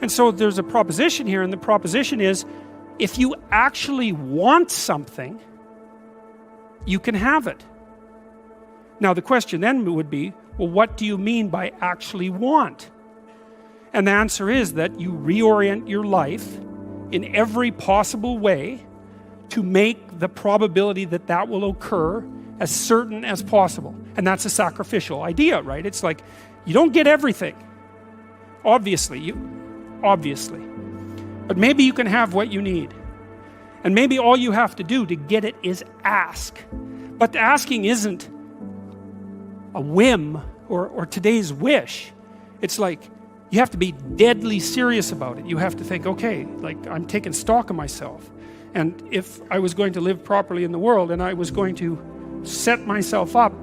And so there's a proposition here, and the proposition is, if you actually want something, you can have it. Now the question then would be, well, what do you mean by actually want? And the answer is that you reorient your life in every possible way to make the probability that that will occur as certain as possible. And that's a sacrificial idea, right? It's like, you don't get everything. Obviously. But maybe you can have what you need. And maybe all you have to do to get it is ask. But asking isn't a whim or today's wish. It's like, you have to be deadly serious about it. You have to think, okay, like, I'm taking stock of myself. And if I was going to live properly in the world, and I was going to set myself up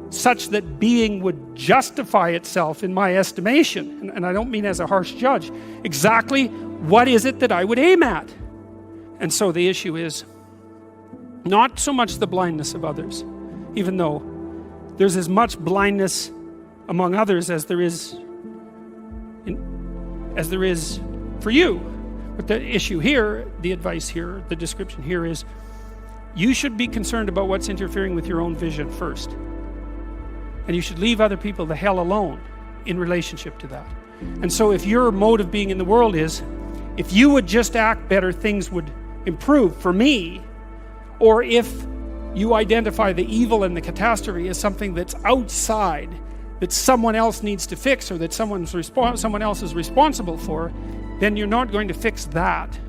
such that being would justify itself in my estimation, and I don't mean as a harsh judge, exactly what is it that I would aim at? And so the issue is not so much the blindness of others, even though there's as much blindness among others as there is for you. But the issue here, the advice here, the description here is, you should be concerned about what's interfering with your own vision first. And you should leave other people the hell alone in relationship to that. And so if your mode of being in the world is, if you would just act better, things would improve for me, or if you identify the evil and the catastrophe as something that's outside, that someone else needs to fix, or that someone else is responsible for, then you're not going to fix that.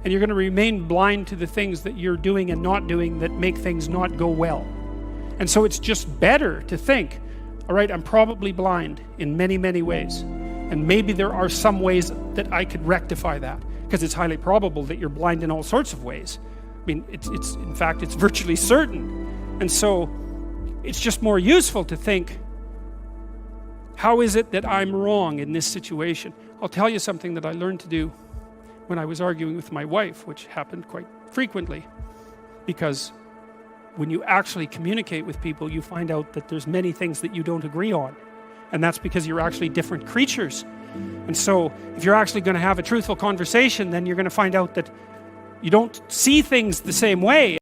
And you're going to remain blind to the things that you're doing and not doing that make things not go well. And so it's just better to think, all right, I'm probably blind in many, many ways. And maybe there are some ways that I could rectify that, because it's highly probable that you're blind in all sorts of ways. I mean, in fact, it's virtually certain. And so it's just more useful to think, how is it that I'm wrong in this situation? I'll tell you something that I learned to do when I was arguing with my wife, which happened quite frequently, because when you actually communicate with people, you find out that there's many things that you don't agree on. And that's because you're actually different creatures. And so if you're actually going to have a truthful conversation, then you're going to find out that you don't see things the same way.